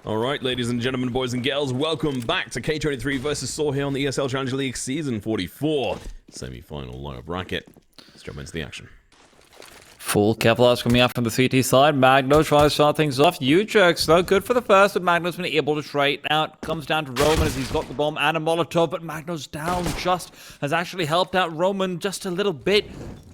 Alright, ladies and gentlemen, boys and girls, welcome back to K23 versus sAw here on the ESL Challenger League Season 44 semi-final lower bracket. Let's jump into the action. Full capitalize coming out from the CT side. Magno trying to start things off. U-jerks though, good for the first, but Magno's been able to trade. Now it comes down to Roman as he's got the bomb and a Molotov, but Magno's down just has actually helped out Roman just a little bit.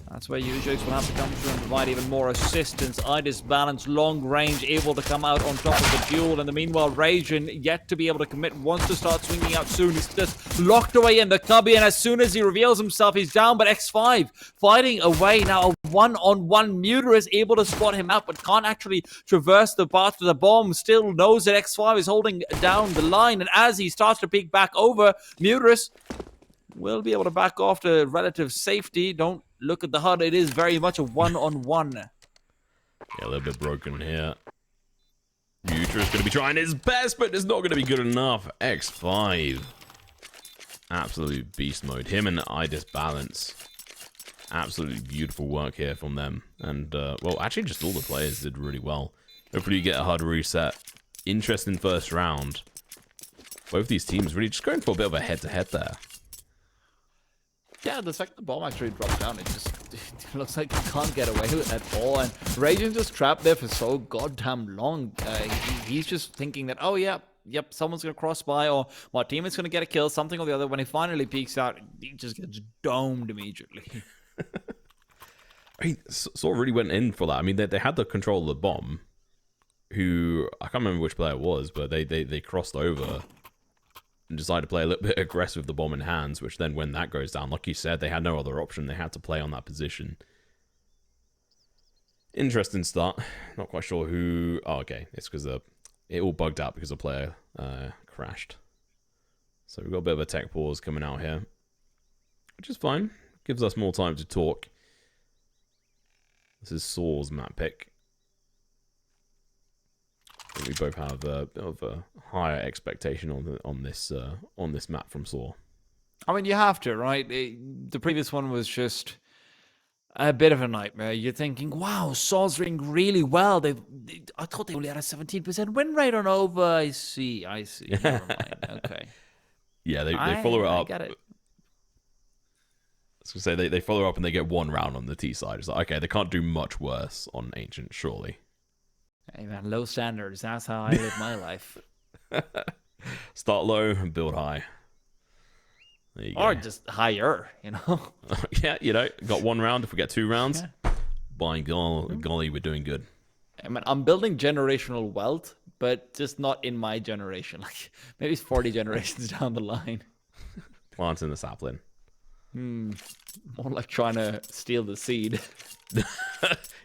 That's where U-jerks will have to come through and provide even more assistance. Idis balance, long range, able to come out on top of the duel. And the meanwhile, Rajin yet to be able to commit, wants to start swinging out soon. He's just locked away in the cubby, and as soon as he reveals himself, he's down. But X5 fighting away now. A one-on-one Muter is able to spot him out, but can't actually traverse the path to the bomb. Still knows that X5 is holding down the line, and as he starts to peek back over, Muterus will be able to back off to relative safety. Don't look at the HUD. It is very much a one-on-one. Yeah, a little bit broken here. Future is going to be trying his best, but it's not going to be good enough. X5. Absolutely beast mode. Him and Idis balance. Absolutely beautiful work here from them. And, well, actually just all the players did really well. Hopefully you get a HUD reset. Interesting first round. Both these teams really just going for a bit of a head-to-head there. Yeah, the second the bomb actually dropped down, it looks like he can't get away with it at all. And Rajin's just trapped there for so goddamn long. He's just thinking that, oh yeah, yep, someone's going to cross by, or my teammate's going to get a kill, something or the other. When he finally peeks out, he just gets domed immediately. I mean, sAw really went in for that. I mean, they had the control of the bomb, who, I can't remember which player it was, but they crossed over and decided to play a little bit aggressive with the bomb in hands, which then when that goes down, like you said, they had no other option. They had to play on that position. Interesting start. Not quite sure who... Oh, okay. It's because it all bugged out because a player crashed. So we've got a bit of a tech pause coming out here, which is fine. Gives us more time to talk. This is sAw's map pick. I think we both have a bit of a higher expectation on this map from sAw. I mean, you have to, right? The previous one was just a bit of a nightmare. You're thinking, wow, sAw's doing really well. I thought they only had a 17% win rate on over. I see. Never mind. Okay. Yeah, they follow it up. I get it. I was going to say, they follow up and they get one round on the T side. It's like, okay, they can't do much worse on Ancient, surely. Hey man, low standards. That's how I live my life. Start low and build high. There you Or go. just higher, you know? Yeah, you know, got one round. If we get two rounds, by golly, we're doing good. I mean, I'm building generational wealth, but just not in my generation. Like, maybe it's 40 generations down the line. Planting the sapling. More like trying to steal the seed.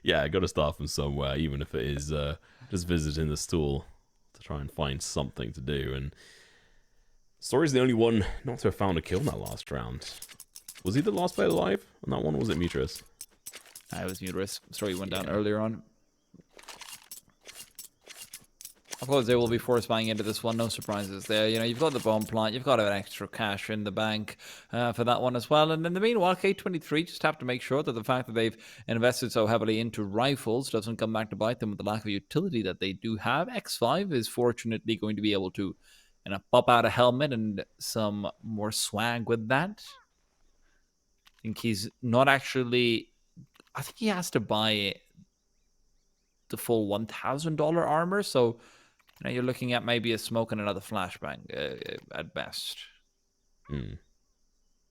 Yeah, I got to start from somewhere, even if it is just visiting the stall to try and find something to do. And Story's the only one not to have found a kill in that last round. Was he the last player alive on that one, or was it Muterus? It was Muterus. Story went down earlier on. Of course, they will be force buying into this one. No surprises there. You know, you've got the bomb plant. You've got an extra cash in the bank for that one as well. And in the meanwhile, K23 just have to make sure that the fact that they've invested so heavily into rifles doesn't come back to bite them with the lack of utility that they do have. X5 is fortunately going to be able to, you know, pop out a helmet and some more swag with that. I think he's not actually... I think he has to buy the full $1,000 armor, so... You know, you're looking at maybe a smoke and another flashbang at best.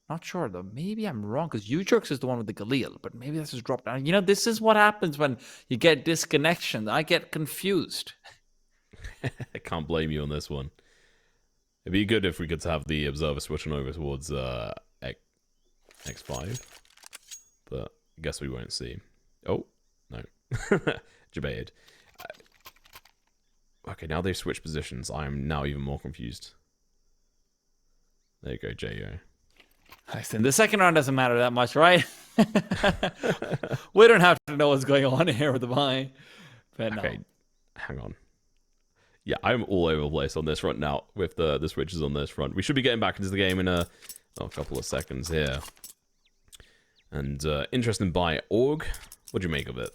Not sure, though. Maybe I'm wrong, because U-Jerks is the one with the Galil, but maybe this is dropped down. You know, this is what happens when you get disconnections. I get confused. I can't blame you on this one. It'd be good if we could have the Observer switching over towards X5, but I guess we won't see. Oh, no. Debated. Okay, now they've switched positions. I am now even more confused. There you go, J.O. Listen, the second round doesn't matter that much, right? We don't have to know what's going on here with the buy. But no. Okay, hang on. Yeah, I'm all over the place on this front now with the switches on this front. We should be getting back into the game in a couple of seconds here. And interesting buy. Org, what do you make of it?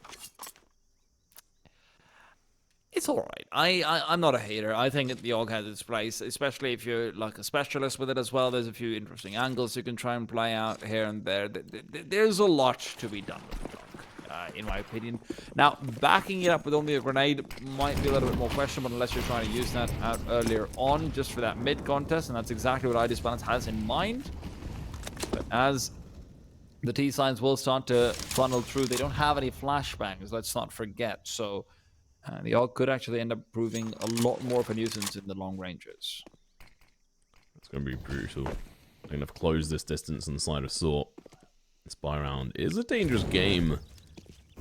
It's all right. I'm not a hater. I think the AUG has its place, especially if you're like a specialist with it as well. There's a few interesting angles you can try and play out here and there. There's a lot to be done with the AUG, in my opinion. Now, backing it up with only a grenade might be a little bit more questionable unless you're trying to use that out earlier on just for that mid contest, and that's exactly what iDisbalance has in mind. But as the T signs will start to funnel through, they don't have any flashbangs, let's not forget. So the AUG could actually end up proving a lot more of a nuisance in the long ranges. It's going to be brutal. They're going to close this distance on the side of sAw. Spy round is a dangerous game,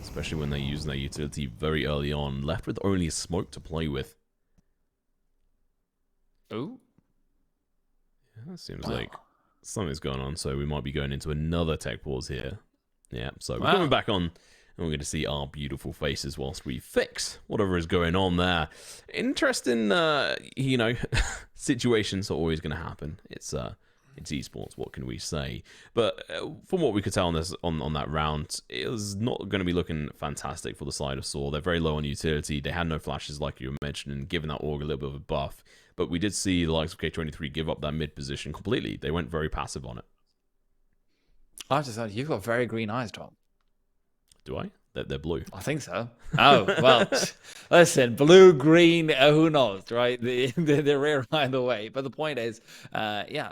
especially when they're using their utility very early on, left with only a smoke to play with. Oh. Yeah, that seems like something's going on, so we might be going into another tech pause here. Yeah, so we're coming back on, and we're going to see our beautiful faces whilst we fix whatever is going on there. Interesting, you know, situations are always going to happen. It's esports, what can we say? But from what we could tell on this on that round, it was not going to be looking fantastic for the side of sAw. They're very low on utility. They had no flashes like you were mentioning, giving that AUG a little bit of a buff. But we did see the likes of K23 give up that mid position completely. They went very passive on it. I just thought you've got very green eyes, Tom. Do I? They're blue. I think so. Oh, well, listen, blue, green, who knows, right? They're rare either way. But the point is, yeah,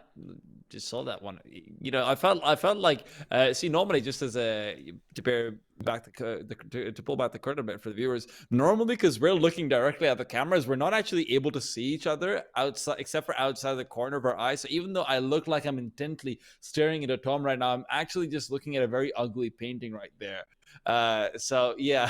just saw that one. You know, I felt like, see, normally just as to bear back to pull back the curtain a bit for the viewers, normally because we're looking directly at the cameras, we're not actually able to see each other outside, except for outside the corner of our eyes. So even though I look like I'm intently staring into Tom right now, I'm actually just looking at a very ugly painting right there. So yeah.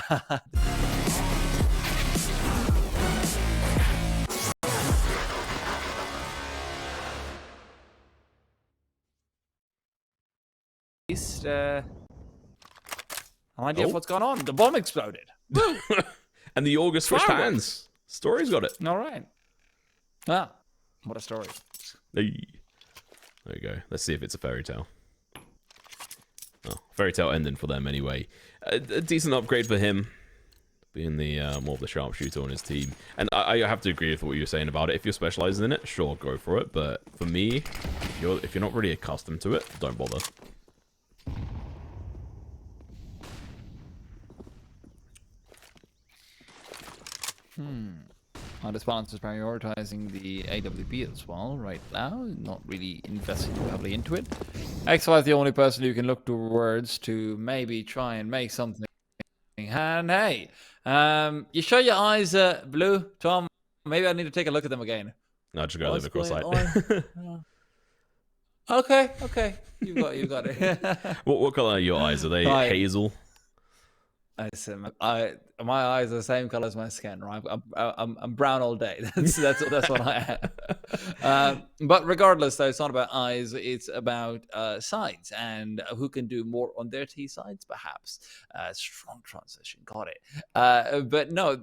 An idea of what's going on. The bomb exploded. And the AUG switched hands. Story's got it. All right. Ah, what a story. Hey. There you go. Let's see if it's a fairy tale. Oh, fairy tale ending for them anyway. A decent upgrade for him, being the more of the sharpshooter on his team. And I have to agree with what you were saying about it. If you're specializing in it, sure, go for it. But for me, if you're not really accustomed to it, don't bother. iDisbalance is prioritizing the AWP as well right now, not really investing too heavily into it. X5 is the only person who can look towards to maybe try and make something. And hey, you show your eyes blue, Tom. Maybe I need to take a look at them again. No, just gotta leave it cross-eyed. Okay, you got it. What color are your eyes? Are they hazel? My eyes are the same color as my skin, right? I'm brown all day. That's what I am. But regardless, though, it's not about eyes. It's about sides and who can do more on their T sides, perhaps. Strong transition, got it. But no,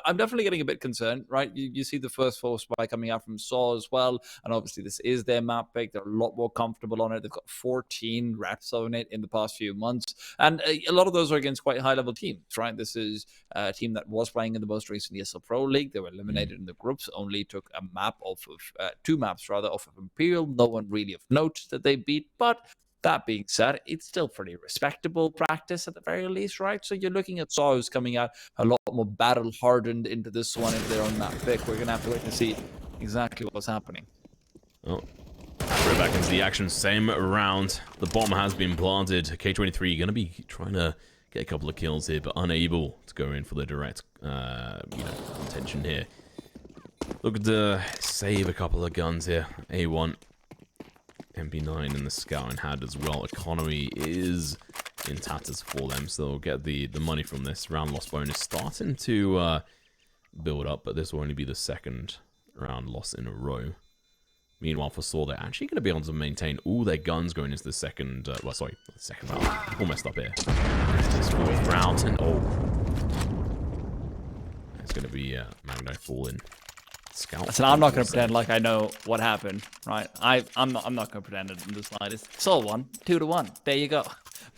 I'm definitely getting a bit concerned, right? You see the first full spy coming out from sAw as well, and obviously this is their map pick. They're a lot more comfortable on it. They've got 14 reps on it in the past few months, and a lot of those are against quite high-level teams, right? This is a team that was playing in the most recent ESL Pro League. They were eliminated in the groups, only took a map off of, 2 maps rather, off of Imperial. No one really of note that they beat, but that being said, it's still pretty respectable practice at the very least, right? So you're looking at sAw who's coming out a lot more battle-hardened into this one if they're on that pick. We're going to have to wait and see exactly what's happening. Oh. We're back into the action, same round. The bomb has been planted. K23 going to be trying to get a couple of kills here, but unable to go in for the direct, intention here. Looking to save a couple of guns here. A1, MP9, and the Scout had as well. Economy is in tatters for them, so they'll get the money from this. Round loss bonus starting to build up, but this will only be the second round loss in a row. Meanwhile, for sAw, they're actually going to be able to maintain all their guns going into the second, second round. All messed up here. This 4th round, and it's going to be Magno falling. Scout. Listen, I'm not going to pretend like I know what happened, right? I'm not going to pretend it in the slightest. sAw won, 2-1. There you go.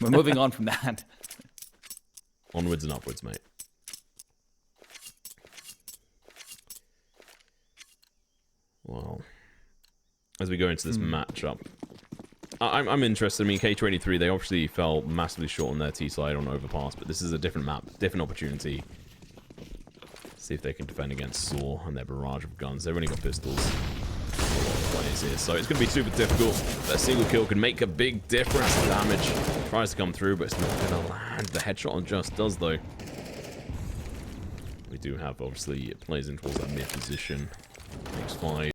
We're moving on from that. Onwards and upwards, mate. Well, as we go into this matchup, I'm interested. I mean, K23, they obviously fell massively short on their T side on Overpass, but this is a different map, different opportunity. See if they can defend against sAw and their barrage of guns. They've only got pistols. A lot of players here, so it's going to be super difficult. That single kill can make a big difference. The damage tries to come through, but it's not going to land. The headshot on Just does, though. We do have, obviously, it plays in towards that mid position. X5.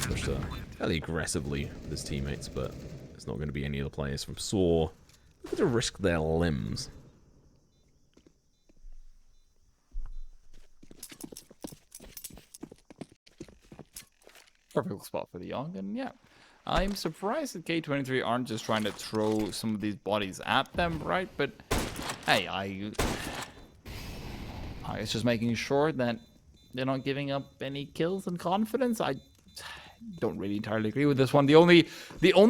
Pushed fairly aggressively with his teammates, but it's not going to be any of the players from sAw looking to risk their limbs. Perfect spot for the Young, and yeah. I'm surprised that K23 aren't just trying to throw some of these bodies at them, right? But, hey, I was just making sure that they're not giving up any kills and confidence. I don't really entirely agree with this one. The only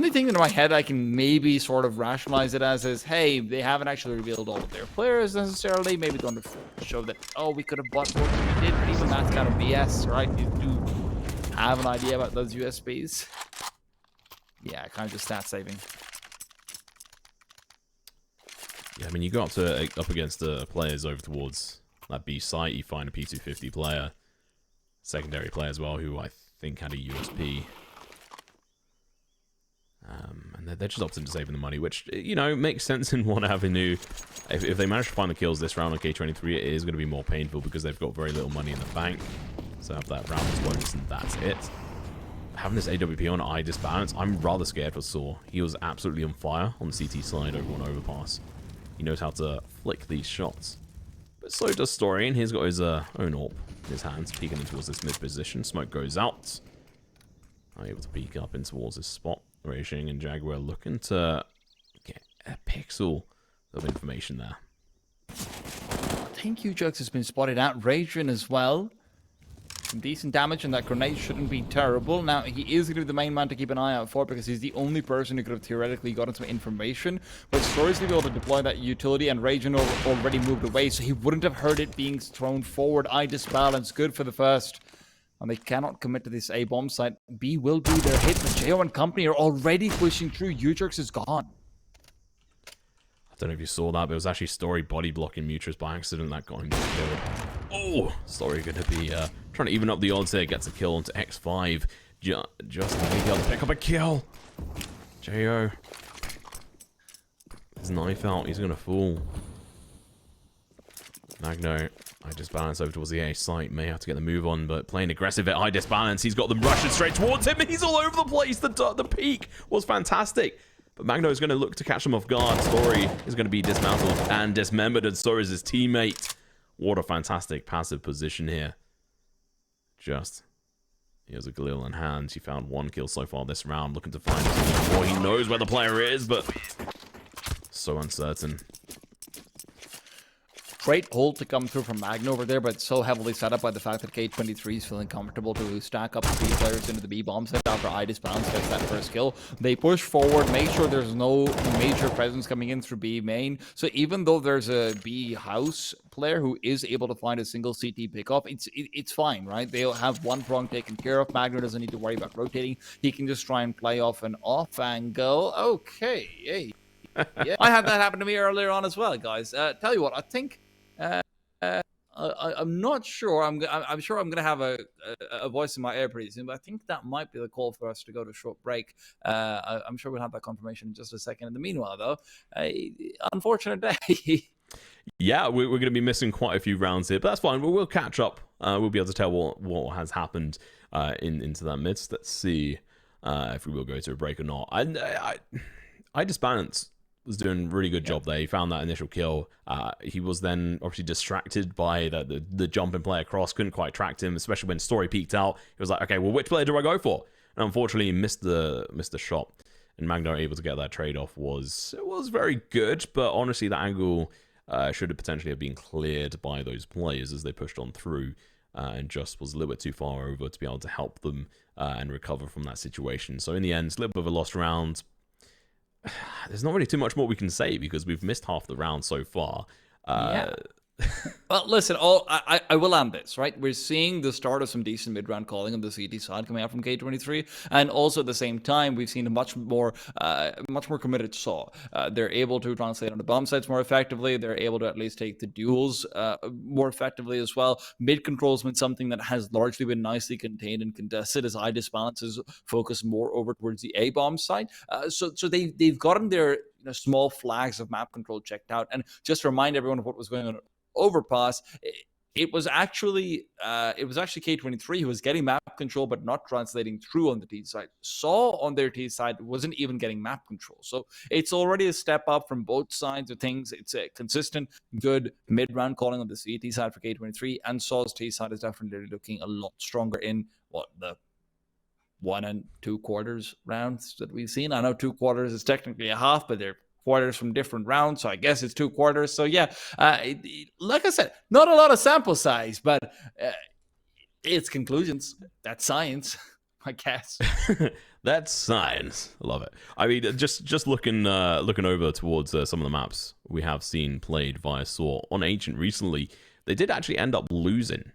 thing in my head I can maybe sort of rationalize it as is, hey, they haven't actually revealed all of their players necessarily. Maybe they want to show that, oh, we could have bought more than we did, but even that's kind of BS, right? You do have an idea about those USBs. Yeah, kind of just stat saving. Yeah, I mean, you go up against players over towards that B site, you find a P250 player, secondary player as well, who I think had a USP. And they're just opting to saving the money, which, you know, makes sense in one avenue. If they manage to find the kills this round on K23, it is going to be more painful because they've got very little money in the bank. So have that round as bonus, and that's it. Having this AWP on eye disbalance, I'm rather scared for sAw. He was absolutely on fire on the CT side over on Overpass. He knows how to flick these shots. But so does Story, and he's got his own AWP in his hands, peeking in towards this mid position. Smoke goes out. I'm able to peek up in towards this spot. Racing and Jaguar looking to get a pixel of information there. I think Ujux has been spotted out. Raging as well. Some decent damage, and that grenade shouldn't be terrible. Now, he is going to be the main man to keep an eye out for because he's the only person who could have theoretically gotten some information. But Story's going to be able to deploy that utility, and Raging already moved away, so he wouldn't have heard it being thrown forward. Eye disbalance, good for the first. And they cannot commit to this A-bomb site. B will do their hit, but JO and company are already pushing through. Ujux is gone. I don't know if you saw that, but it was actually Story body blocking Mutrus by accident that got him killed. Oh, Story going to be trying to even up the odds here. Gets a kill onto X5. Just maybe able to pick up a kill. JO. His knife out. He's going to fall. Magno, I just balance over towards the A site. May have to get the move on, but playing aggressive at high disbalance. He's got them rushing straight towards him, and he's all over the place. The peak was fantastic. But Magno is going to look to catch him off guard. Story is going to be dismantled and dismembered, and so is his teammate. What a fantastic passive position here. Just, he has a Galil in hand. He found one kill so far this round, looking to find more. He knows where the player is, but so uncertain. Great hold to come through from Magno over there, but so heavily set up by the fact that K23 is feeling comfortable to stack up the three players into the B bomb site after Idis Bounce gets that first kill. They push forward, make sure there's no major presence coming in through B main. So even though there's a B house player who is able to find a single CT pickoff, it's fine, right? They'll have one prong taken care of. Magno doesn't need to worry about rotating. He can just try and play off an off angle. Okay, hey. Yeah, I had that happen to me earlier on as well, guys. Tell you what, I think I'm not sure. I'm sure I'm going to have a voice in my ear pretty soon, but I think that might be the call for us to go to a short break. I'm sure we'll have that confirmation in just a second. In the meanwhile, though, unfortunate day. Yeah, we're going to be missing quite a few rounds here, but that's fine. We'll catch up. We'll be able to tell what has happened into that midst. Let's see if we will go to a break or not. I disbalanced. Was doing a really good job there. He found that initial kill. He was then obviously distracted by the jumping play across. Couldn't quite track him, especially when Story peeked out. He was like, okay, well, which player do I go for? And unfortunately, he missed the shot. And Magno able to get that trade-off was very good, but honestly, that angle should have potentially have been cleared by those players as they pushed on through, and just was a little bit too far over to be able to help them and recover from that situation. So in the end, it's a little bit of a lost round. There's not really too much more we can say because we've missed half the round so far. Well, listen, I will end this, right? We're seeing the start of some decent mid-round calling on the CT side coming out from K23, and also at the same time, we've seen a much more committed sAw. They're able to translate on the bomb sites more effectively. They're able to at least take the duels more effectively as well. Mid control has been something that has largely been nicely contained and contested as IDIS balances focus more over towards the A bomb side. So they've gotten their small flags of map control checked out, and just to remind everyone of what was going on overpass. It was actually K23 who was getting map control but not translating through on the T side. sAw on their T side wasn't even getting map control. So it's already a step up from both sides of things. It's a consistent, good mid-round calling on the CT side for K23, and sAw's T side is definitely looking a lot stronger in the 1 and 2 quarters rounds that we've seen. I know 2 quarters is technically a half, but they're quarters from different rounds, so I guess it's 2 quarters. So yeah, like I said, not a lot of sample size, but it's conclusions. That's science, I guess. That's science. I love it. I mean, just looking over towards some of the maps we have seen played via sAw on Ancient recently, they did actually end up losing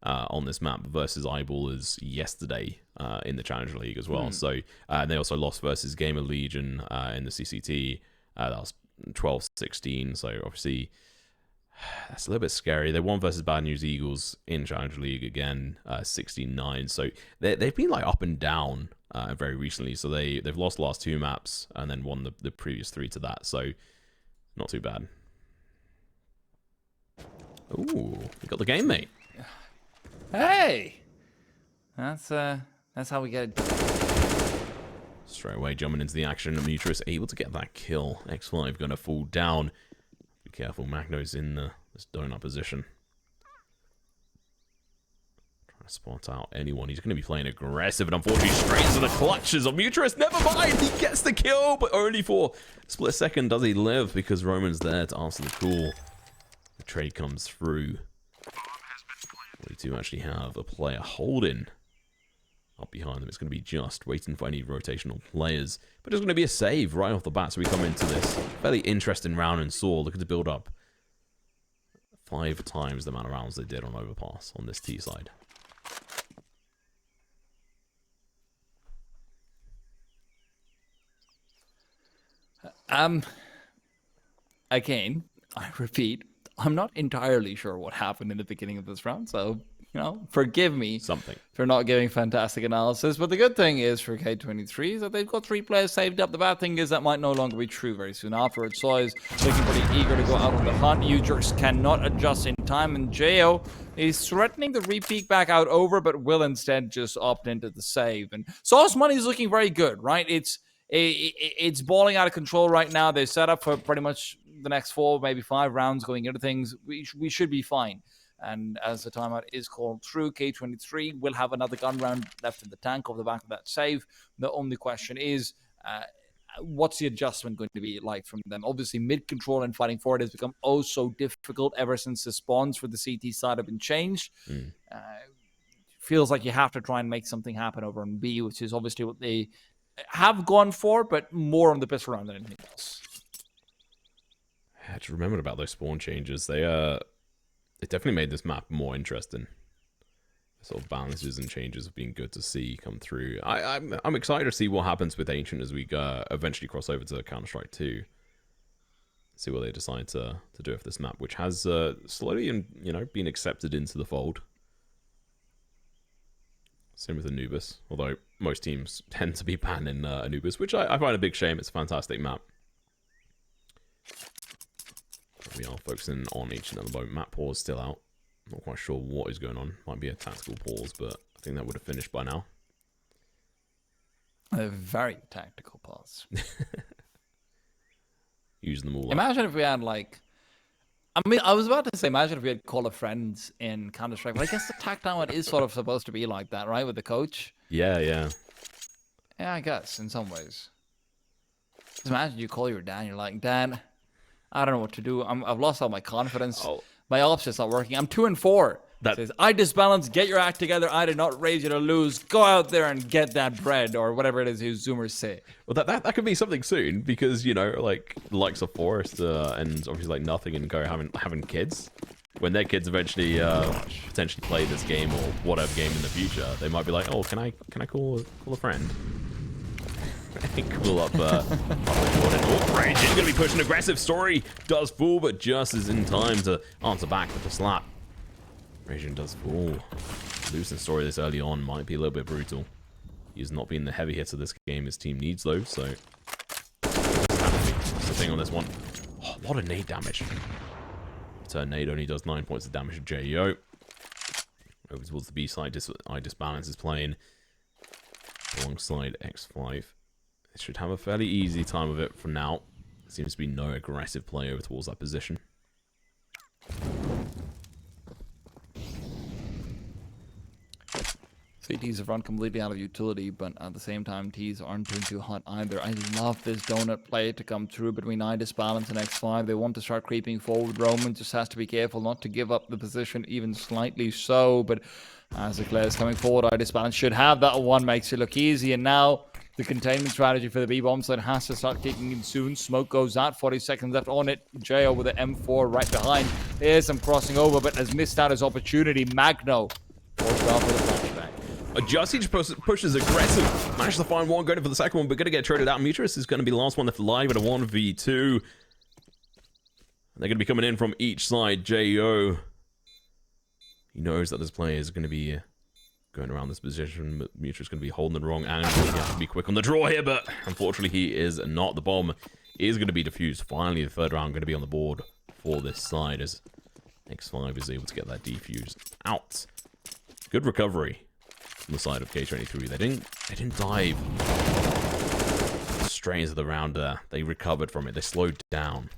on this map versus Eyeballers yesterday in the Challenger League as well. So they also lost versus Gamer Legion in the CCT. That was 12-16, so obviously that's a little bit scary. They won versus Bad News Eagles in Challenger League again, 16-9. So they've been like up and down very recently. So they've lost the last 2 maps and then won the previous 3 to that. So not too bad. Ooh, we got the game, mate. Hey, that's how we get it. Straight away jumping into the action. Mutrus able to get that kill. X5 going to fall down. Be careful, Magno's in this donut position. Trying to spot out anyone. He's going to be playing aggressive, and unfortunately straight into the clutches of Mutrus. Never mind, he gets the kill, but only for a split second does he live, because Roman's there to answer the call. The trade comes through. We do actually have a player holding up behind them. It's going to be just waiting for any rotational players, but it's going to be a save right off the bat. So we come into this fairly interesting round in sAw, looking to build up 5 times the amount of rounds they did on Overpass on this T side. Again, I repeat, I'm not entirely sure what happened in the beginning of this round, so forgive me for not giving fantastic analysis. But the good thing is for K23 is that they've got 3 players saved up. The bad thing is that might no longer be true very soon afterwards. sAw is looking pretty eager to go out on the hunt. Ujurx cannot adjust in time, and Jo is threatening the re-peek back out over, but will instead just opt into the save. And sAw's money is looking very good, right? It's balling out of control right now. They're set up for pretty much the next 4, maybe 5 rounds going into things. We should be fine. And as the timeout is called through, K23 will have another gun round left in the tank off the back of that save. The only question is, what's the adjustment going to be like from them? Obviously, mid-control and fighting forward has become oh so difficult ever since the spawns for the CT side have been changed. Feels like you have to try and make something happen over on B, which is obviously what they have gone for, but more on the pistol round than anything else. I had to remember about those spawn changes. They definitely made this map more interesting. The sort of balances and changes have been good to see come through. I'm excited to see what happens with Ancient as we eventually cross over to Counter-Strike 2. See what they decide to do with this map, which has slowly been accepted into the fold. Same with Anubis, although most teams tend to be banning Anubis, which I find a big shame. It's a fantastic map. We are focusing on Ancient at the moment. Map pause still out. Not quite sure what is going on. Might be a tactical pause, but I think that would have finished by now. A very tactical pause. Using them all up. Imagine if we had I was about to say, imagine if we had Call of Friends in Counter-Strike, but I guess the takedown one is sort of supposed to be like that, right? With the coach? Yeah. Yeah, I guess, in some ways. Just imagine you call your dad, you're like, Dad, I don't know what to do. I've lost all my confidence. My op's just not working. I'm 2-4. Says, I disbalance, get your act together, I did not raise you to lose. Go out there and get that bread, or whatever it is you Zoomers say. Well, that could be something soon, because, you know, like, the likes of Forest and obviously, like, Nothing and Co having kids. When their kids eventually potentially play this game or whatever game in the future, they might be like, oh, can I call a friend? Cool up Jordan. Oh, Rage is going to be pushing aggressive. Story does fall, but just is in time to answer back with the slap. Raging does fall. Losing Story this early on might be a little bit brutal. He has not been the heavy hitter this game his team needs, though, so... That's the thing on this one. Oh, a lot of nade damage. Turn nade only does 9 points of damage to JEO. Over towards the B side, I Disbalance is playing alongside X5. They should have a fairly easy time of it for now. There seems to be no aggressive play over towards that position. CTs have run completely out of utility, but at the same time, Ts aren't doing too hot either. I love this donut play to come through between I Disbalance and X5. They want to start creeping forward. Roman just has to be careful not to give up the position even slightly so, but as the Eclair is coming forward, I Disbalance should have that one, makes it look easy, and now the containment strategy for the B-bomb side has to start kicking in soon. Smoke goes out, 40 seconds left on it. Jo with the M4 right behind. There's some crossing over, but has missed out his opportunity. Magno forced off with a flashback. Justy pushes aggressive. Manages to find one, going for the second one, but going to get traded out. Mutrus is going to be the last one left alive at a 1v2. They're going to be coming in from each side. JO, he knows that this player is going to be going around this position. Mutrus is going to be holding the wrong angle. He has to be quick on the draw here, but unfortunately he is not. The bomb is going to be defused. Finally, the third round going to be on the board for this side as X5 is able to get that defused out. Good recovery on the side of K23. They didn't dive straight into the round there. They recovered from it. They slowed down.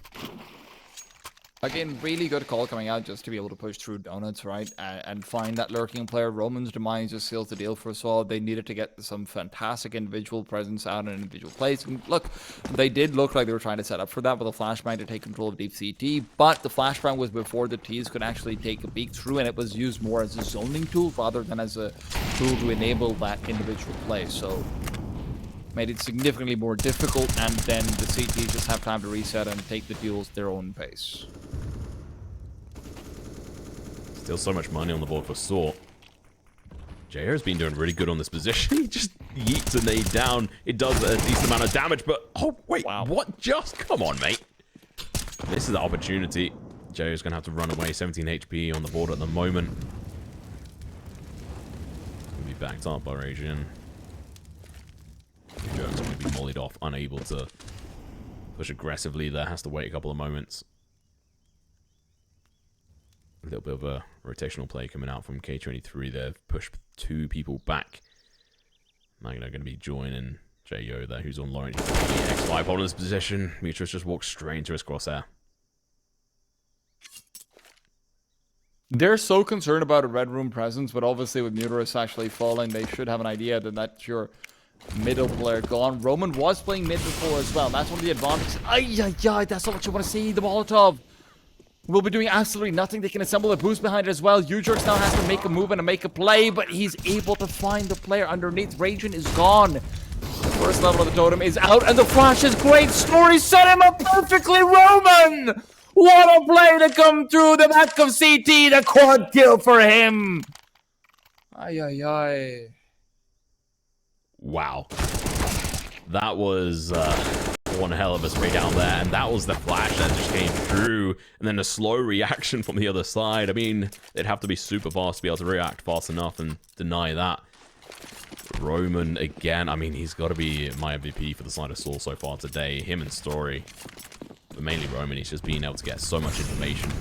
Again, really good call coming out just to be able to push through donuts, right? And find that lurking player. Roman's demise just seals the deal for sAw. They needed to get some fantastic individual presence out in individual plays. And look, they did look like they were trying to set up for that with a flashbang to take control of deep CT, but the flashbang was before the Ts could actually take a peek through, and it was used more as a zoning tool rather than as a tool to enable that individual play. So made it significantly more difficult, and then the CTs just have time to reset and take the duels their own pace. Still so much money on the board for sAw. JR has been doing really good on this position. He just yeets a nade down. It does a decent amount of damage, but... Oh, wait, wow. What? Just... Come on, mate. This is the opportunity. JR is going to have to run away. 17 HP on the board at the moment. Going to be backed up by Raging. Joe's going to be mollied off, unable to push aggressively there. Has to wait a couple of moments. A little bit of a rotational play coming out from K23. They've pushed two people back. Magno going to be joining JO there, who's on Lawrence. X5 holding this position. Mutrus just walks straight into his crosshair. They're so concerned about a red room presence, but obviously with Mutrus actually falling, they should have an idea that that's your middle player gone. Roman was playing mid before as well. That's one of the advantages. Ay, that's not what you want to see. The Molotov will be doing absolutely nothing. They can assemble a boost behind it as well. Ujurx now has to make a move and make a play, but he's able to find the player underneath. Raging is gone. The first level of the totem is out, and the flash is great. Story set him up perfectly. Roman! What a play to come through the back of CT. The quad kill for him. Ay. Wow. That was one hell of a spray down there, and that was the flash that just came through, and then a slow reaction from the other side. I mean, they'd have to be super fast to be able to react fast enough and deny that. Roman, again, I mean, he's got to be my MVP for the side of sAw so far today. Him and Story, but mainly Roman. He's just being able to get so much information.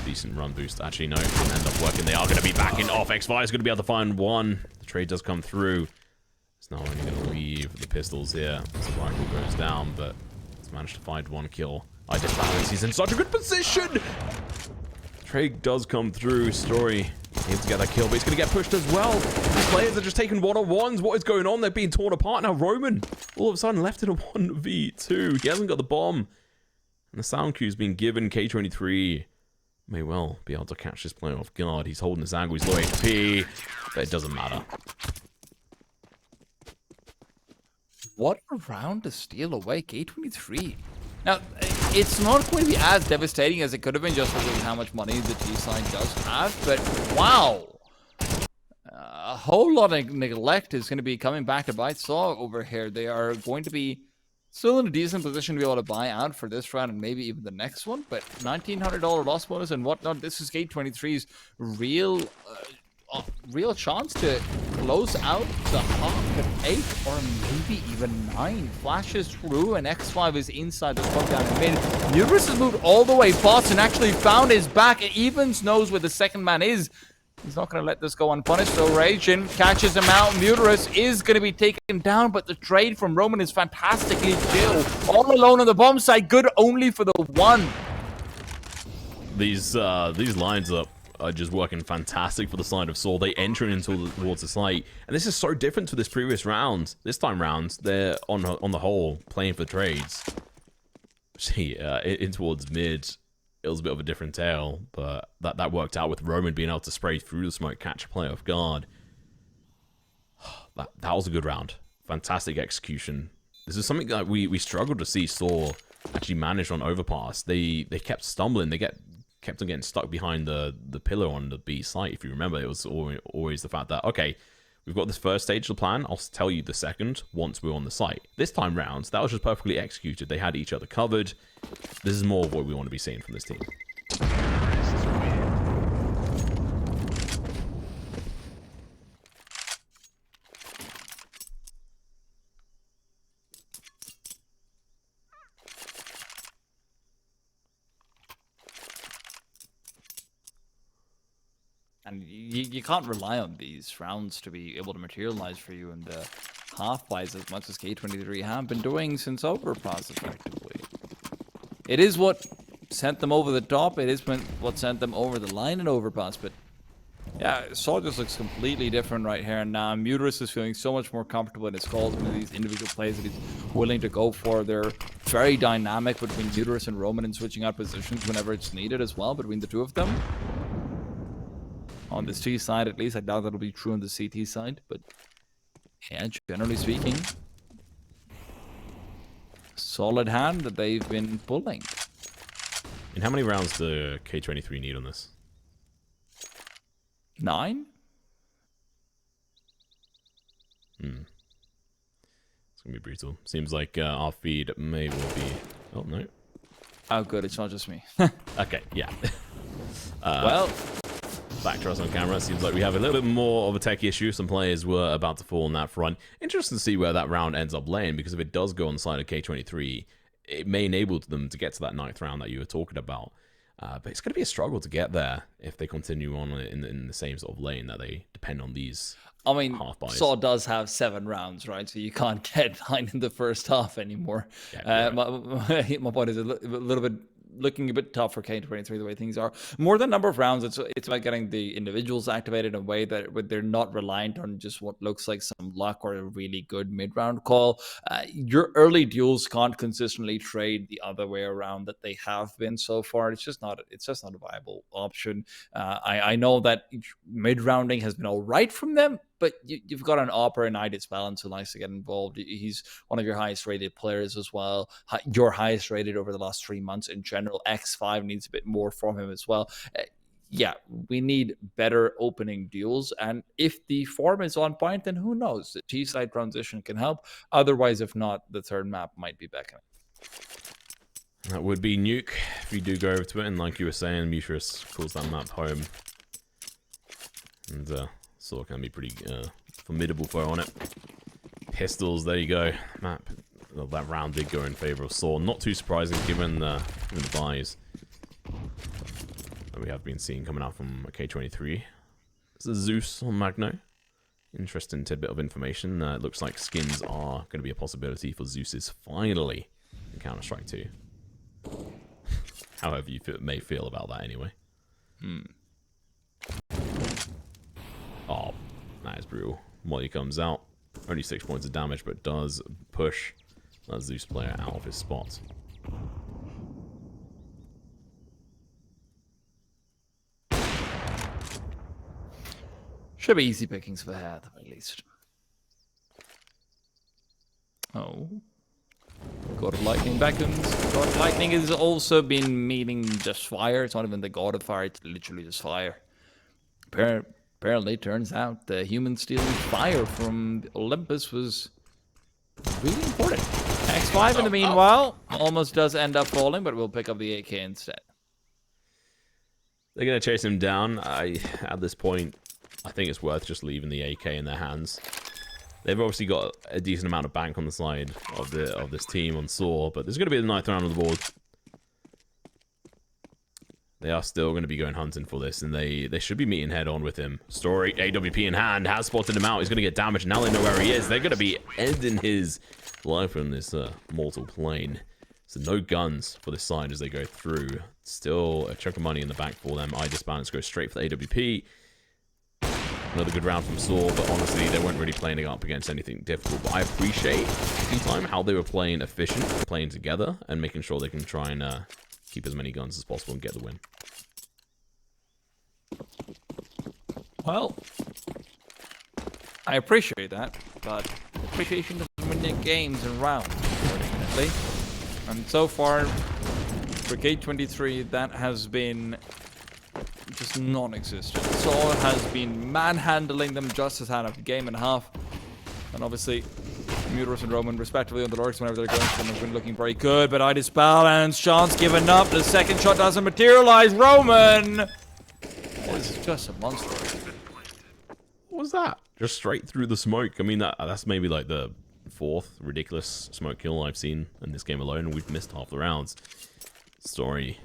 Decent run boost. Actually, no, it didn't end up working. They are going to be backing off. X5 is going to be able to find one. The trade does come through. It's not only going to leave the pistols here as the rifle goes down, but it's managed to find one kill. I Disbalance. He's in such a good position. Trade does come through. Story able to get that kill, but he's going to get pushed as well. These players are just taking one-on-ones. What is going on? They're being torn apart now. Roman, all of a sudden, left in a 1v2. He hasn't got the bomb. And the sound cue's been given. K23 may well be able to catch this player off guard. He's holding his angle, he's low HP, but it doesn't matter. What a round to steal away, K23. Now, it's not going to be as devastating as it could have been just because of how much money the T side does have, but wow. A whole lot of neglect is going to be coming back to bite sAw over here. They are going to be still in a decent position to be able to buy out for this round and maybe even the next one, but $1,900 loss bonus and whatnot. This is K23's real chance to close out the half at 8 or maybe even 9. Flashes through and X5 is inside the smoke down in mid. Muterus has moved all the way fast and actually found his back. Evans knows where the second man is. He's not going to let this go unpunished, so Ragin catches him out. Muterus is going to be taken down, but the trade from Roman is fantastically chill. All alone on the bomb site, good only for the one. These lines up are just working fantastic for the side of sAw. They enter towards the site, and this is so different to this previous round. This time round, they're on the whole playing for trades. See, in towards mid, it was a bit of a different tale, but that worked out with Roman being able to spray through the smoke, catch a player off guard. That was a good round. Fantastic execution. This is something that we struggled to see sAw actually manage on overpass. They kept stumbling. They kept on getting stuck behind the pillar on the B site. If you remember, it was always the fact that, okay, we've got this first stage of the plan. I'll tell you the second once we're on the site. This time round, that was just perfectly executed. They had each other covered. This is more of what we want to be seeing from this team. And you can't rely on these rounds to be able to materialize for you in the half buys as much as K23 have been doing since Overpass, effectively. It is what sent them over the top. It is what sent them over the line in Overpass. But yeah, sAw just looks completely different right here and now. Muterus is feeling so much more comfortable in his calls and in these individual plays that he's willing to go for. They're very dynamic between Muterus and Roman and switching out positions whenever it's needed as well between the two of them. On this T side, at least. I doubt that'll be true on the CT side, but yeah, generally speaking, solid hand that they've been pulling. And how many rounds do K23 need on this? 9? It's gonna be brutal. Seems like our feed may well be... Oh, no. Oh, good. It's not just me. Okay, yeah. Well... Back to us on camera. Seems like we have a little bit more of a tech issue. Some players were about to fall on that front. Interesting to see where that round ends up laying, because if it does go on the side of K23, it may enable them to get to that 9th round that you were talking about. But it's going to be a struggle to get there if they continue on in the same sort of lane that they depend on these. I mean, half-buys. sAw does have 7 rounds, right? So you can't get 9 in the first half anymore. Yeah, my point is a little bit looking a bit tough for K23 the way things are. More than number of rounds, it's about getting the individuals activated in a way that they're not reliant on just what looks like some luck or a really good mid-round call. Your early duels can't consistently trade the other way around that they have been so far. It's just not a viable option. I know that mid-rounding has been all right from them, but you've got an Opera and Idis Balance who likes to get involved. He's one of your highest rated players as well. Your highest rated over the last 3 months in general. X5 needs a bit more from him as well. Yeah, we need better opening duels. And if the form is on point, then who knows? The T-side transition can help. Otherwise, if not, the third map might be beckoning. That would be Nuke if you do go over to it. And like you were saying, Muterus calls that map home. And sAw can be pretty formidable foe on it. Pistols, there you go. Map. Well, that round did go in favor of sAw. Not too surprising given the buys that we have been seeing coming out from K23. This is Zeus on Magno. Interesting tidbit of information. It looks like skins are going to be a possibility for Zeus's finally in Counter-Strike 2. However you may feel about that anyway. Oh, that is brutal. Molly comes out. Only 6 points of damage, but does push that Zeus player out of his spot. Should be easy pickings for her, at least. Oh. God of Lightning beckons. God of Lightning has also been meaning just fire. It's not even the God of Fire, it's literally just fire. Apparently, turns out the human stealing fire from Olympus was really important. X5 in the meanwhile almost does end up falling, but we'll pick up the AK instead. They're going to chase him down. At this point, I think it's worth just leaving the AK in their hands. They've obviously got a decent amount of bank on the side of this team on sAw, but there's going to be the 9th round on the board. They are still going to be going hunting for this, and they should be meeting head-on with him. Story, AWP in hand, has spotted him out. He's going to get damaged. Now they know where he is. They're going to be ending his life on this mortal plane. So no guns for this side as they go through. Still a chunk of money in the bank for them. iDisbalance goes straight for the AWP. Another good round from sAw, but honestly, they weren't really playing up against anything difficult. But I appreciate, meantime, how they were playing efficient, playing together, and making sure they can try and keep as many guns as possible and get the win. Well, I appreciate that, but appreciation doesn't win games and rounds, unfortunately. And so far, for K23, that has been just non-existent. sAw has been manhandling them just as out of a game and a half. And obviously, Muterus and Roman, respectively, on the lurks whenever they're going for them, have been looking very good. But iDisbalance, chance given up. The second shot doesn't materialize. Roman is just a monster. What was that? Just straight through the smoke. I mean, that's maybe like the 4th ridiculous smoke kill I've seen in this game alone, and we've missed half the rounds. Story.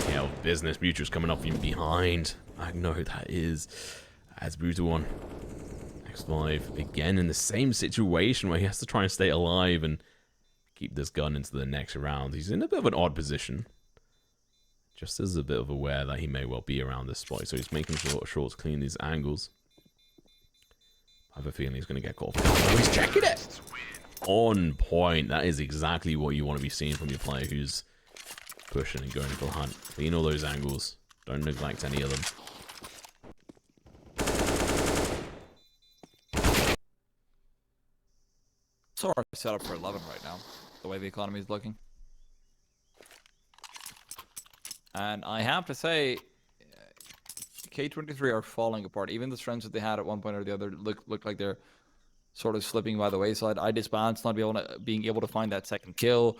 Yeah, business. Mutual's coming up from behind. I know that is. That's a brutal one. X5 again in the same situation where he has to try and stay alive and keep this gun into the next round. He's in a bit of an odd position. Just as a bit of aware that he may well be around this spot, so he's making sure to clean these angles. I have a feeling he's going to get caught. Oh, he's checking it! On point. That is exactly what you want to be seeing from your player who's pushing and going for the hunt. Clean all those angles. Don't neglect any of them. sAw are set up for 11 right now, the way the economy is looking. And I have to say, K23 are falling apart. Even the strengths that they had at one point or the other look like they're sort of slipping by the wayside. iDisbalance not being able to find that second kill.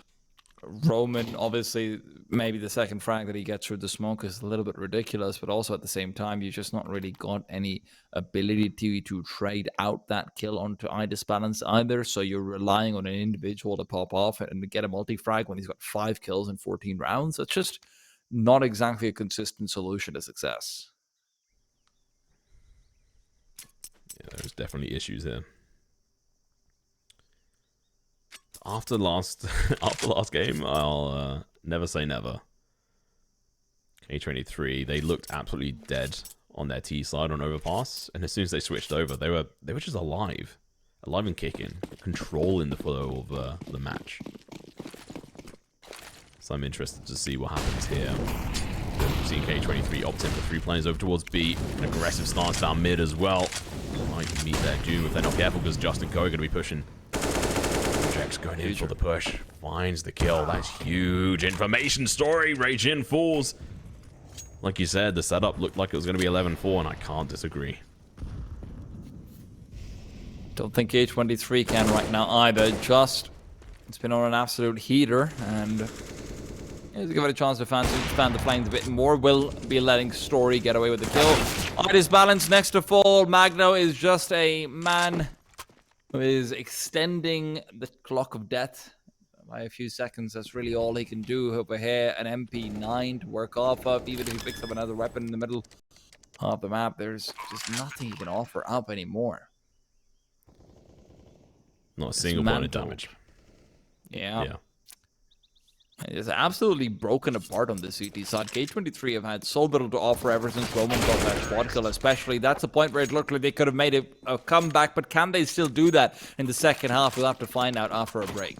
Roman, obviously, maybe the second frag that he gets through the smoke is a little bit ridiculous, but also at the same time, you just not really got any ability to trade out that kill onto iDisbalance either, so you're relying on an individual to pop off and to get a multi-frag when he's got 5 kills in 14 rounds. It's just not exactly a consistent solution to success. Yeah, there's definitely issues here. After last game, I'll never say never. K23, they looked absolutely dead on their T side on overpass, and as soon as they switched over, they were just alive and kicking, controlling the flow of the match. So I'm interested to see what happens here. We've seen K23 opt in for 3 players over towards B. An aggressive stance down mid as well. Might meet their doom if they're not careful, because Justin Coe are going to be pushing. Jack's going in for the push. Finds the kill. That's huge information. Story. Rage in falls. Like you said, the setup looked like it was going to be 11-4, and I can't disagree. Don't think K23 can right now either. Just, it's been on an absolute heater, and to give it a chance to fan the flames a bit more. Will be letting Story get away with the kill. iDisbalance next to fall. Magno is just a man who is extending the clock of death by a few seconds. That's really all he can do over here. An MP9 to work off of. Even if he picks up another weapon in the middle of the map, there's just nothing he can offer up anymore. Not a single point of damage. Yeah. It's absolutely broken apart on the CT side. K23 have had so little to offer ever since Roman got that squad kill, especially. That's the point where it looked like they could have made a comeback, but can they still do that in the second half? We'll have to find out after a break.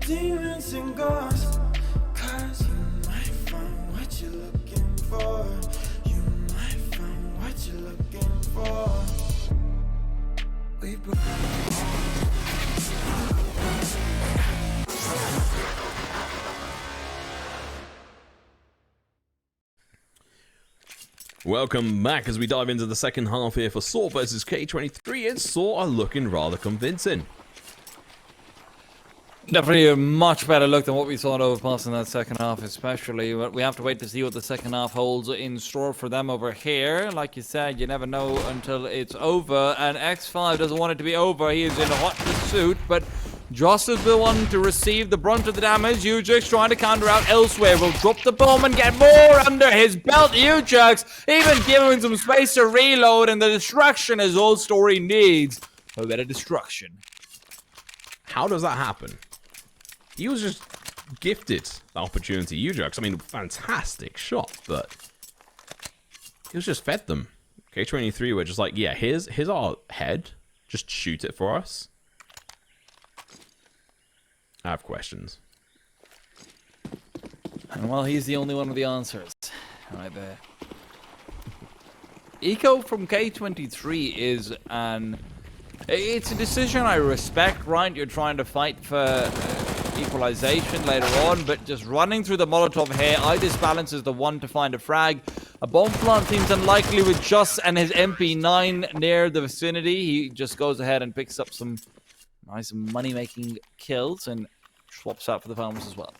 demons and ghosts. Cause you might find what you're looking for. You might find what you're looking for. We Welcome back as we dive into the second half here for sAw versus K23, and sAw are looking rather convincing. Definitely a much better look than what we saw in Overpass in that second half, especially. But we have to wait to see what the second half holds in store for them over here. Like you said, you never know until it's over. And X5 doesn't want it to be over. He is in a hot pursuit, but Joss is the one to receive the brunt of the damage. Ujix trying to counter out elsewhere. Will drop the bomb and get more under his belt. Ujix even giving some space to reload, and the destruction is all Story needs. A better destruction. How does that happen? He was just gifted the opportunity. Ujix, I mean, fantastic shot, but he was just fed them. K23 were just like, yeah, here's our head. Just shoot it for us. I have questions. And well, he's the only one with the answers. Right there. Eco from K23 is it's a decision I respect, right? You're trying to fight for equalization later on, but just running through the Molotov here, Balance is the one to find a frag. A bomb plant seems unlikely with Just and his MP9 near the vicinity. He just goes ahead and picks up some nice money-making kills and swaps out for the farmers as well.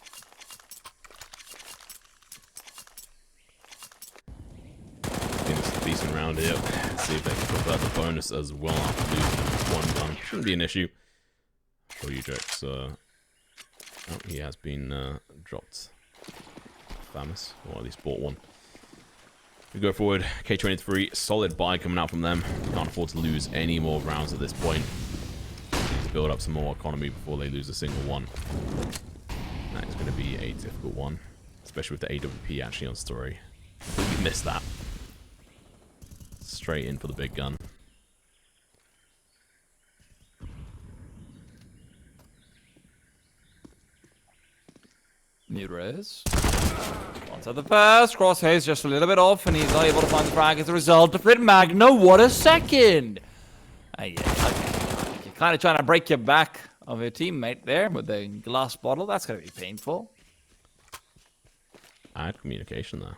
I think it's a decent round here. Let's see if they can convert the bonus as well after losing one gun. Shouldn't be an issue. Sure, Ujix, oh, he has been dropped. Famous, or at least bought one. We go forward. K23, solid buy coming out from them. Can't afford to lose any more rounds at this point. Need to build up some more economy before they lose a single one. That is going to be a difficult one, especially with the AWP actually on Story. Completely missed that. Straight in for the big gun. Nures. Onto the first. Crosshairs just a little bit off, and he's not able to find the frag as a result. To Frit Magno, what a second! Yeah, you're kind of trying to break your back of your teammate there with the glass bottle. That's going to be painful. I had communication there.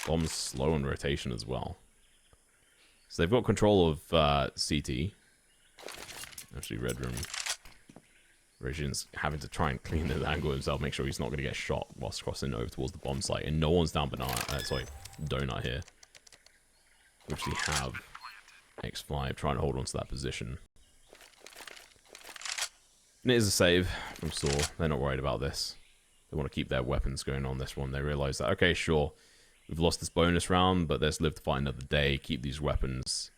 Bomb's slow in rotation as well. So they've got control of CT. Actually, Red Room. Regin's having to try and clean the angle himself, make sure he's not going to get shot whilst crossing over towards the bomb site. And no one's down Donut here. We actually have X5 trying to hold on to that position. And it is a save from sAw. They're not worried about this. They want to keep their weapons going on this one. They realize that, okay, sure, we've lost this bonus round, but let's live to fight another day, keep these weapons,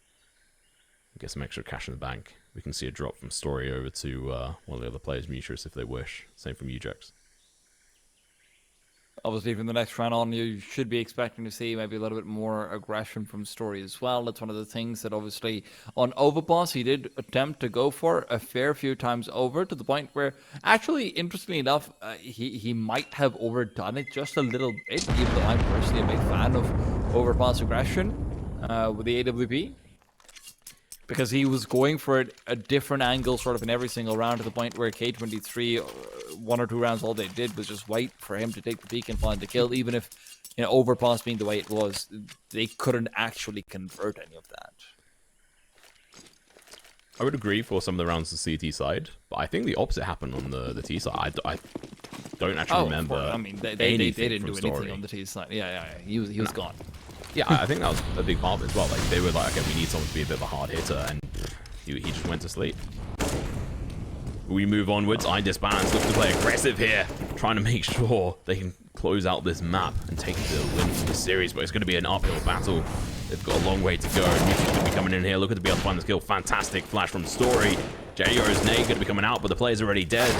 get some extra cash in the bank. We can see a drop from Story over to one of the other players, Mutrus, if they wish. Same from Ujix. Obviously, from the next round on, you should be expecting to see maybe a little bit more aggression from Story as well. That's one of the things that obviously on Overpass he did attempt to go for a fair few times over, to the point where, actually, interestingly enough, he might have overdone it just a little bit, even though I'm personally a big fan of Overpass aggression with the AWP. Because he was going for it a different angle sort of in every single round, to the point where K23, one or two rounds, all they did was just wait for him to take the peek and find the kill. Even if, you know, Overpass being the way it was, they couldn't actually convert any of that. I would agree for some of the rounds on the CT side, but I think the opposite happened on the T side. I don't actually remember. I mean, they didn't do anything on the T side. Yeah. He was gone. Yeah, I think that was a big part of it as well. Like, they were like, okay, we need someone to be a bit of a hard hitter, and he just went to sleep. We move onwards. Disbalance looks to play aggressive here, trying to make sure they can close out this map and take the win from the series, but it's going to be an uphill battle. They've got a long way to go. Mutu's going to be coming in here, looking to be able to find this kill. Fantastic flash from Story. J.O.'s nade going to be coming out, but the player's already dead.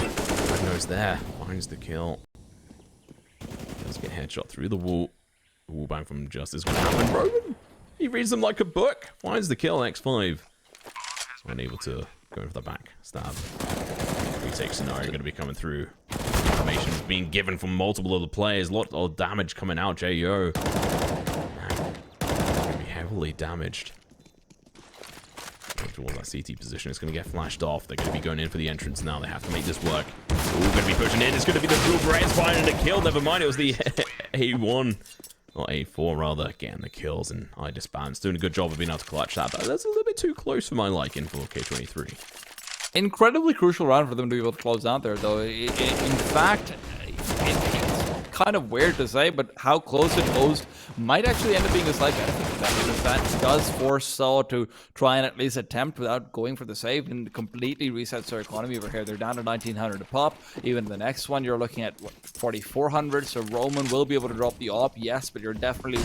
Magno's there, finds the kill. Does get headshot through the wall. Wallbang from Justice going to happen. Roman, he reads them like a book. Finds the kill. X5. So unable to Going for the back stab. Retake scenario going to be coming through. Information's being given from multiple other players. A lot of damage coming out. JO. Going to be heavily damaged. Going towards that CT position. It's going to get flashed off. They're going to be going in for the entrance now. They have to make this work. Ooh, going to be pushing in. It's going to be the Blue Berets finding a kill. Never mind. It was the A1. Or A4 rather, getting the kills, and I disbands. Doing a good job of being able to clutch that, but that's a little bit too close for my liking for K23. Incredibly crucial round for them to be able to close out there, though. In fact, it's kind of weird to say, but how close it goes might actually end up being a slight benefit for them, because that does force sAw to try and at least attempt without going for the save, and completely resets their economy over here. They're down to 1900 a pop. Even the next one, you're looking at what, 4400. So Roman will be able to drop the op, yes, but you're definitely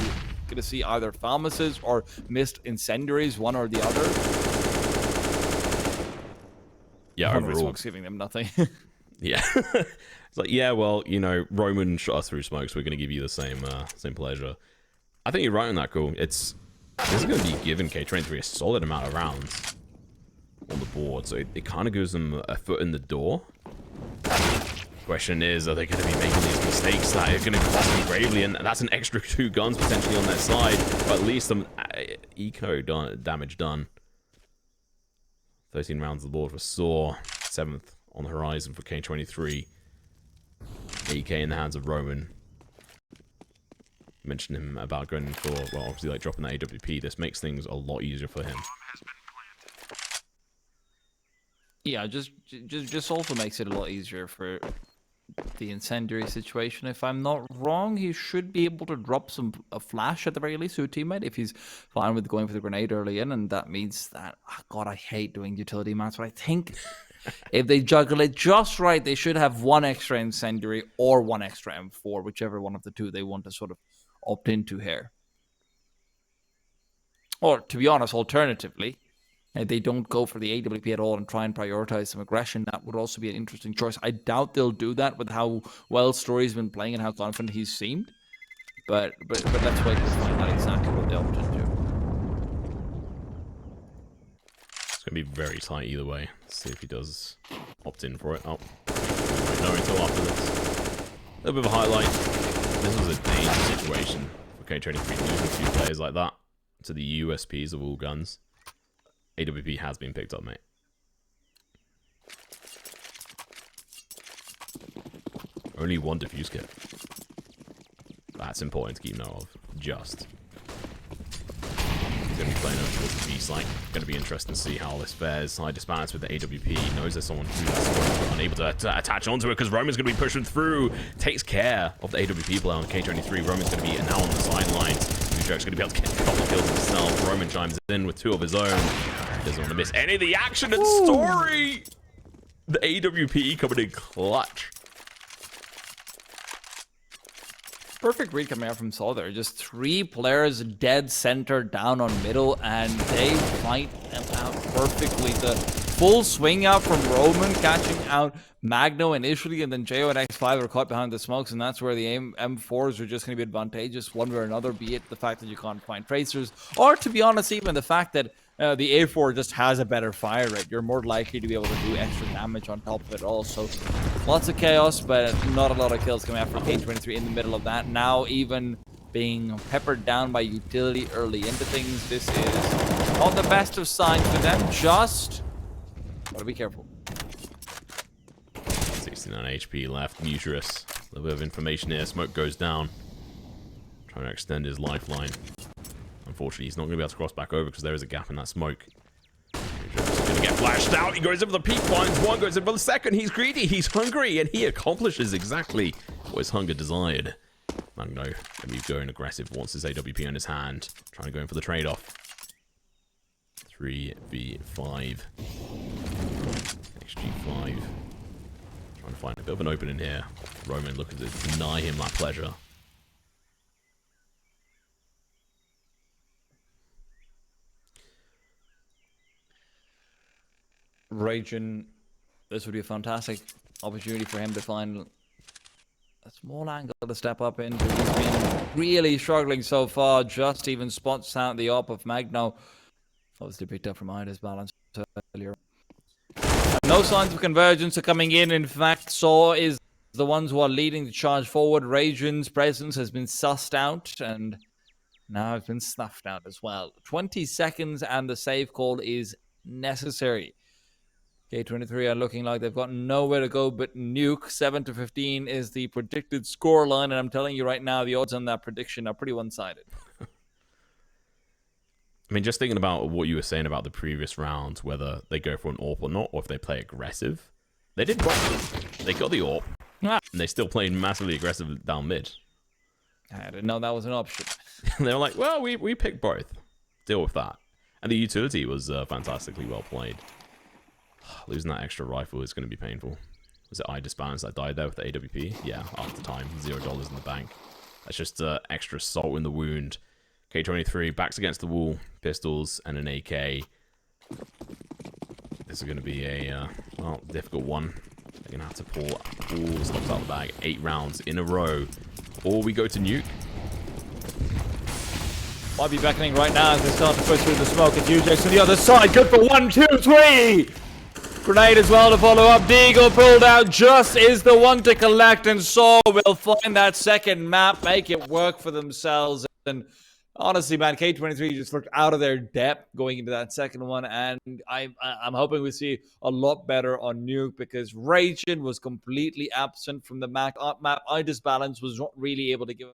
going to see either Falmuses or missed incendiaries, one or the other. Yeah, overall, smoke's giving them nothing. Yeah. It's like, yeah, well, you know, Roman shot us through smoke, so we're going to give you the same pleasure. I think you're right on that, cool. This is going to be giving K23 a solid amount of rounds on the board, so it kind of gives them a foot in the door. Question is, are they going to be making these mistakes that are going to cost them gravely? And that's an extra 2 guns potentially on their side, but at least some eco damage done. 13 rounds on the board for sAw, 7th on the horizon for K23. AK in the hands of Roman. Mentioned him about going for, well, obviously like dropping that AWP. This makes things a lot easier for him. Yeah, just also makes it a lot easier for the incendiary situation. If I'm not wrong, he should be able to drop a flash at the very least to a teammate if he's fine with going for the grenade early in, and that means that, oh God, I hate doing utility maps, but I think if they juggle it just right, they should have 1 extra incendiary or 1 extra M4, whichever one of the two they want to sort of opt into here. Or, to be honest, alternatively, they don't go for the AWP at all and try and prioritize some aggression. That would also be an interesting choice. I doubt they'll do that with how well Story's been playing and how confident he's seemed. But let's wait to find out exactly what they opt into. It's going to be very tight either way. Let's see if he does opt in for it. Oh, won't know until after this. A little bit of a highlight. This was a dangerous situation for K23 losing a few players like that to the USPs of all guns. AWP has been picked up, mate. Only 1 defuse kit. That's important to keep note of. Just. He's going to be playing over towards the B site. Going to be interesting to see how this fares. High disbalance with the AWP. He knows there's someone through that squad, but unable to attach onto it because Roman's going to be pushing through. Takes care of the AWP player on K23. Roman's going to be now on the sidelines. Ujoke's going to be able to get a couple of kills himself. Roman chimes in with 2 of his own. Doesn't want to miss any of the action and Story. The AWP coming in clutch. Perfect read coming out from sAw there. Just 3 players dead center down on middle, and they fight them out perfectly. The full swing out from Roman, catching out Magno initially, and then JO and X5 are caught behind the smokes, and that's where the M4s are just going to be advantageous one way or another, be it the fact that you can't find tracers, or to be honest, even the fact that the A4 just has a better fire rate. You're more likely to be able to do extra damage on top of it all. So lots of chaos, but not a lot of kills coming out from K23 in the middle of that. Now even being peppered down by utility early into things. This is not the best of signs for them. Just gotta be careful. 69 HP left. Mutrus. A little bit of information here. Smoke goes down. Trying to extend his lifeline. Unfortunately, he's not going to be able to cross back over because there is a gap in that smoke. He's going to get flashed out. He goes in for the peak, finds 1, goes in for the second. He's greedy, he's hungry, and he accomplishes exactly what his hunger desired. Magno going to be going aggressive, wants his AWP in his hand. Trying to go in for the trade-off. 3v5. XG5. Trying to find a bit of an opening here. Roman looking to deny him that pleasure. Raging, this would be a fantastic opportunity for him to find a small angle to step up into. He's been really struggling so far, just even spots out the op of Magno. Obviously picked up from Ida's balance earlier. No signs of convergence are coming in. In fact, sAw is the ones who are leading the charge forward. Radiant's presence has been sussed out, and now it's been snuffed out as well. 20 seconds, and the save call is necessary. K23 are looking like they've got nowhere to go but nuke. 7-15 is the predicted scoreline, and I'm telling you right now, the odds on that prediction are pretty one-sided. I mean, just thinking about what you were saying about the previous rounds, whether they go for an AWP or not, or if they play aggressive, they did both. They got the AWP, and they still played massively aggressive down mid. I didn't know that was an option. They were like, well, we picked both. Deal with that. And the utility was fantastically well played. Losing that extra rifle is going to be painful. Was it I Disbalance that died there with the AWP? Yeah, after time. $0 in the bank. That's just extra salt in the wound. K23, backs against the wall, pistols, and an AK. This is going to be a, well, difficult one. They're going to have to pull all stops out of the bag. 8 rounds in a row. Or we go to nuke. Might be beckoning right now as they start to push through the smoke. And UJX on the other side. Good for 1, 2, 3. Grenade as well to follow up. Deagle pulled out. Just is the one to collect. And sAw will find that second map. Make it work for themselves. And honestly, man, K23 just looked out of their depth going into that second one, and I'm hoping we see a lot better on Nuke because Raging was completely absent from the map. I Disbalance was not really able to give